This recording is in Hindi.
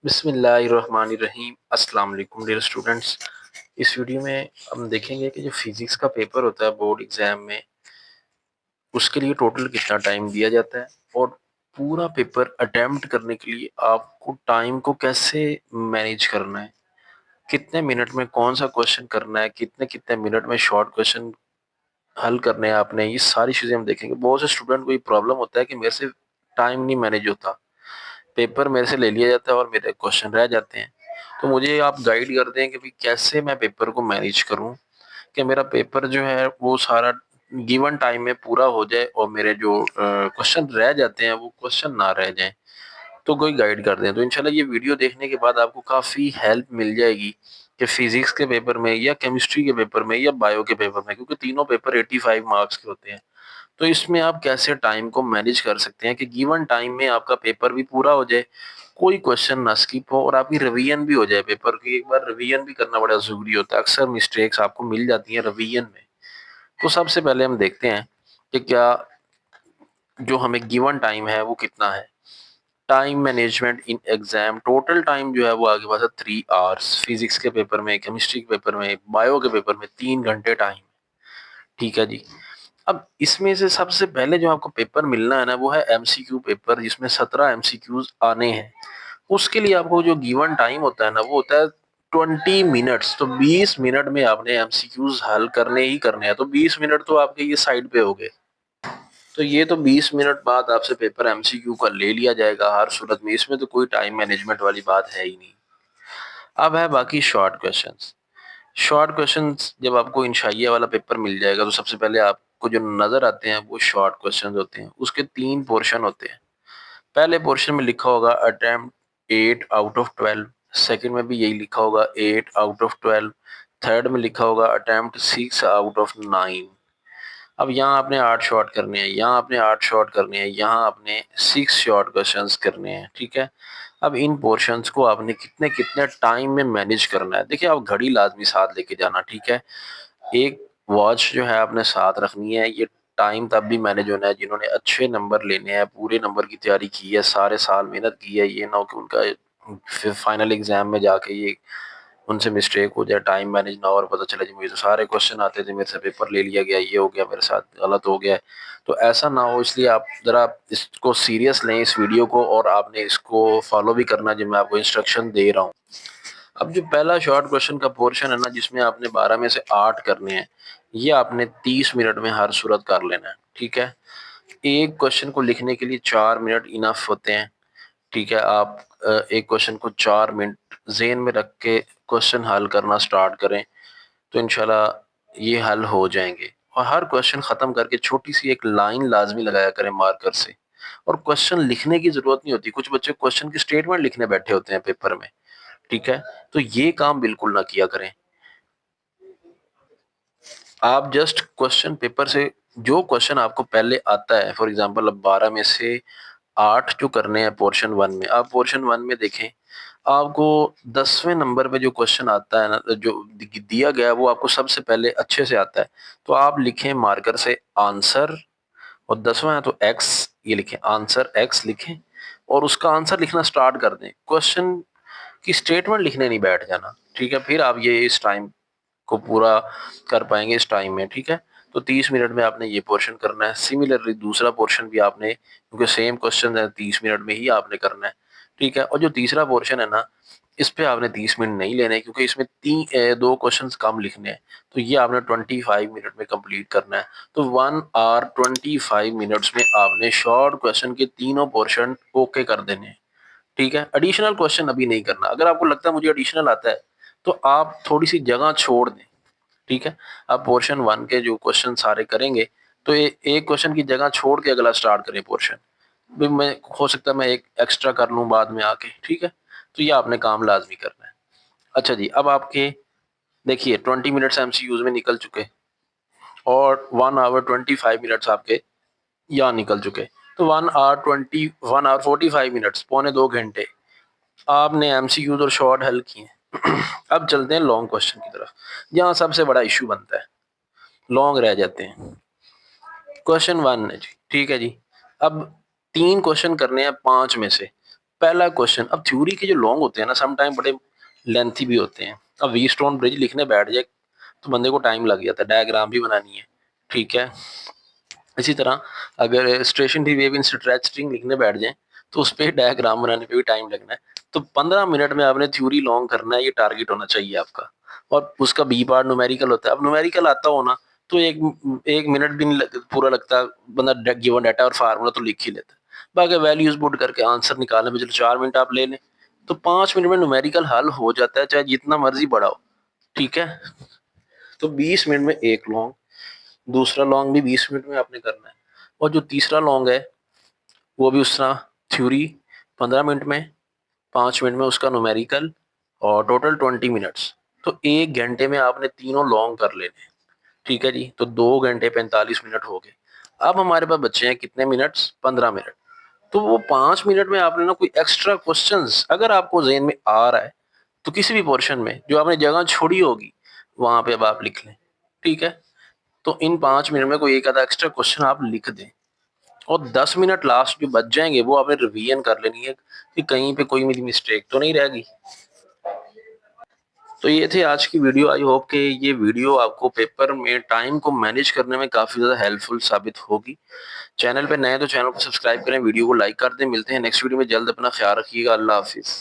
बिस्मिल्लाहिर्रहमानिर्रहीम। अस्सलाम वालेकुम डियर स्टूडेंट्स। इस वीडियो में हम देखेंगे कि जो फिजिक्स का पेपर होता है बोर्ड एग्जाम में, उसके लिए टोटल कितना टाइम दिया जाता है और पूरा पेपर अटेम्प्ट करने के लिए आपको टाइम को कैसे मैनेज करना है, कितने मिनट में कौन सा क्वेश्चन करना है, कितने कितने मिनट में शॉर्ट क्वेश्चन हल करने हैं आपने, ये सारी चीज़ें हम देखेंगे। बहुत से स्टूडेंट को ये प्रॉब्लम होता है कि मेरे से टाइम नहीं मैनेज होता, पेपर मेरे से ले लिया जाता है और मेरे क्वेश्चन रह जाते हैं। तो मुझे आप गाइड कर दें कि भाई कैसे मैं पेपर को मैनेज करूं कि मेरा पेपर जो है वो सारा गिवन टाइम में पूरा हो जाए और मेरे जो क्वेश्चन रह जाते हैं वो क्वेश्चन ना रह जाएं। तो कोई गाइड कर दें तो इंशाल्लाह ये वीडियो देखने के बाद आपको काफ़ी हेल्प मिल जाएगी कि फिजिक्स के पेपर में या केमिस्ट्री के पेपर में या बायो के पेपर में, क्योंकि तीनों पेपर 85 मार्क्स के होते हैं। तो इसमें आप कैसे टाइम को मैनेज कर सकते हैं कि गिवन टाइम में आपका पेपर भी पूरा हो जाए, कोई क्वेश्चन ना स्किप हो और आपकी रिवीजन भी हो जाए। पेपर की एक बार रिवीजन भी करना बड़ा जरूरी होता है, अक्सर मिस्टेक्स आपको मिल जाती हैं रिवीजन में। तो सबसे पहले हम देखते हैं कि क्या जो हमें गिवन टाइम है वो कितना है। Time management in exam, total time जो है वो आपके पास है 3 आवर्स। फिजिक्स के पेपर में, केमिस्ट्री के पेपर में, बायो के पेपर में 3 घंटे टाइम। ठीक है जी। अब इसमें से सबसे पहले जो आपको पेपर मिलना है ना वो है एमसीक्यू पेपर, जिसमें 17 एमसीक्यूज आने हैं। उसके लिए आपको जो गिवन टाइम होता है ना वो होता है 20 मिनट्स। तो 20 मिनट में आपने एमसीक्यूज हल करने ही करने हैं। तो 20 मिनट तो आपके ये साइड पे हो गए। तो ये तो 20 मिनट बाद आपसे पेपर एमसीक्यू का ले लिया जाएगा हर सूरत में, इसमें तो कोई टाइम मैनेजमेंट वाली बात है ही नहीं। अब है बाकी शॉर्ट क्वेश्चंस। शॉर्ट क्वेश्चंस जब आपको इंशाइया वाला पेपर मिल जाएगा तो सबसे पहले आपको जो नजर आते हैं वो शॉर्ट क्वेश्चंस होते हैं। उसके 3 पोर्शन होते हैं। पहले पोर्शन में लिखा होगा अटेम्प्ट 8 आउट ऑफ 12, सेकंड में भी यही लिखा होगा 8 आउट ऑफ 12, थर्ड में लिखा होगा अटेम्प्ट 6 आउट ऑफ 9। अब यहाँ आपने 8 शॉर्ट करने हैं, यहाँ आपने 8 शॉर्ट करने हैं, यहाँ आपने 6 शॉर्ट क्वेश्चंस करने हैं। ठीक है। अब इन पोर्शंस को आपने कितने कितने टाइम में मैनेज करना है। देखिए आप घड़ी लाजमी साथ लेके जाना। ठीक है। एक वॉच जो है आपने साथ रखनी है। ये टाइम तब भी मैनेज होना है जिन्होंने अच्छे नंबर लेने हैं, पूरे नंबर की तैयारी की है, सारे साल मेहनत की है। ये ना हो कि उनका फाइनल एग्जाम में जाके ये उनसे मिस्टेक हो जाए, टाइम मैनेज ना हो और पता चले जी मुझे तो सारे क्वेश्चन आते थे, मेरे से पेपर ले लिया गया, ये हो गया, मेरे साथ गलत हो गया है। तो ऐसा ना हो, इसलिए आप ज़रा इसको सीरियस लें इस वीडियो को, और आपने इसको फॉलो भी करना जो मैं आपको इंस्ट्रक्शन दे रहा हूँ। अब जो पहला शॉर्ट क्वेश्चन का पोर्शन है ना, जिसमें आपने 12 में से 8 करने हैं, ये आपने 30 मिनट में हर सूरत कर लेना है। ठीक है। एक क्वेश्चन को लिखने के लिए 4 मिनट इनफ होते हैं। ठीक है। आप एक क्वेश्चन को 4 मिनट जेन में रख के क्वेश्चन हल करना स्टार्ट करें तो इंशाल्लाह ये हल हो जाएंगे। और हर क्वेश्चन खत्म करके छोटी सी एक लाइन लाजमी लगाया करें मार्कर से। और क्वेश्चन लिखने की जरूरत नहीं होती, कुछ बच्चे क्वेश्चन की स्टेटमेंट लिखने बैठे होते हैं पेपर में। ठीक है। तो ये काम बिल्कुल ना किया करें। आप जस्ट क्वेश्चन पेपर से जो क्वेश्चन आपको पहले आता है, फॉर एग्जांपल अब 12 में से 8 जो करने हैं पोर्शन 1 में, आप पोर्शन 1 में देखें, आपको 10वें नंबर पे जो क्वेश्चन आता है ना, जो दिया गया है वो आपको सबसे पहले अच्छे से आता है। तो आप लिखें मार्कर से आंसर, और 10वां है तो एक्स, ये लिखें आंसर एक्स लिखें और उसका आंसर लिखना स्टार्ट कर दें। क्वेश्चन की स्टेटमेंट लिखने नहीं बैठ जाना। ठीक है। फिर आप ये इस टाइम को पूरा कर पाएंगे इस टाइम में। ठीक है। तो 30 मिनट में आपने ये पोर्शन करना है। सिमिलरली दूसरा पोर्शन भी आपने, क्योंकि सेम क्वेश्चन है, 30 मिनट में ही आपने करना है। ठीक है। और जो तीसरा पोर्शन है ना, इस पे आपने 30 मिनट नहीं लेने, क्योंकि इसमें 2 क्वेश्चंस कम लिखने हैं। तो ये आपने 25 मिनट में कंप्लीट करना है। तो 1 आवर 25 मिनट्स में आपने शॉर्ट क्वेश्चन के तीनों पोर्शन ओके कर देने हैं। ठीक है। एडिशनल क्वेश्चन अभी नहीं करना। अगर आपको लगता है मुझे एडिशनल आता है तो आप थोड़ी सी जगह छोड़ दें। ठीक है। आप पोर्शन 1 के जो क्वेश्चन सारे करेंगे तो एक क्वेश्चन की जगह छोड़ के अगला स्टार्ट करें पोर्शन। भी मैं हो सकता है मैं एक एक्स्ट्रा कर लूँ बाद में आके। ठीक है। तो ये आपने काम लाजमी करना है। अच्छा जी। अब आपके देखिए 20 मिनट्स एमसीक्यूज में निकल चुके और 1 आवर 25 मिनट्स आपके यहाँ निकल चुके। तो 1 आवर 45 मिनट्स, पौने 2 घंटे आपने एमसीक्यूज और शॉर्ट हल किए। अब चलते हैं लॉन्ग क्वेश्चन की तरफ, जहाँ सबसे बड़ा इशू बनता है, लॉन्ग रह जाते हैं। क्वेश्चन 1 है जी। ठीक है जी। अब 3 क्वेश्चन करने हैं 5 में से। पहला क्वेश्चन, अब थ्योरी के जो लॉन्ग होते हैं ना सम टाइम बड़े लेंथी भी होते हैं। अब वी स्टोन ब्रिज लिखने बैठ जाए तो बंदे को टाइम लग जाता है, डायग्राम भी बनानी है, ठीक है। इसी तरह अगर stationary wave in stretch string लिखने बैठ जाए तो उस पर डायग्राम बनाने पे भी टाइम लगना है। तो 15 मिनट में आपने थ्योरी लॉन्ग करना है, ये टारगेट होना चाहिए आपका। और उसका बी पार्ट न्यूमेरिकल होता है। अब न्यूमेरिकल आता हो ना तो एक मिनट भी नहीं पूरा लगता, बंदा गिवन डाटा और फार्मूला तो लिख ही लेता है। बाकी वैल्यूज पुट करके आंसर निकालने में चलो 4 मिनट आप ले लें तो 5 मिनट में न्यूमेरिकल हल हो जाता है, चाहे जितना मर्जी बड़ा हो, ठीक है। तो 20 मिनट में एक लॉन्ग, दूसरा लॉन्ग भी 20 मिनट में आपने करना है, और जो तीसरा लॉन्ग है वो भी उस तरह, थ्योरी 15 मिनट में, 5 मिनट में उसका न्यूमेरिकल, और टोटल 20 मिनट्स। तो 1 घंटे में आपने तीनों लॉन्ग कर लेने, ठीक है जी। तो 2 घंटे 45 मिनट हो गए। अब हमारे पास बचे हैं कितने मिनट्स, 15 मिनट। तो वो 5 मिनट में आपने ना कोई एक्स्ट्रा क्वेश्चंस अगर आपको जेहन में आ रहा है तो किसी भी पोर्शन में जो आपने जगह छोड़ी होगी वहां पे अब आप लिख लें, ठीक है। तो इन 5 मिनट में कोई एक आधा एक्स्ट्रा क्वेश्चन आप लिख दें, और 10 मिनट लास्ट जो बच जाएंगे वो आपने रिवीजन कर लेनी है कि कहीं पे कोई मेरी मिस्टेक तो नहीं रह गई। तो ये थे आज की वीडियो। आई होप कि ये वीडियो आपको पेपर में टाइम को मैनेज करने में काफी ज्यादा हेल्पफुल साबित होगी। चैनल पे नए तो चैनल को सब्सक्राइब करें, वीडियो को लाइक कर दें। मिलते हैं नेक्स्ट वीडियो में जल्द, अपना ख्याल रखिएगा। अल्लाह हाफिज।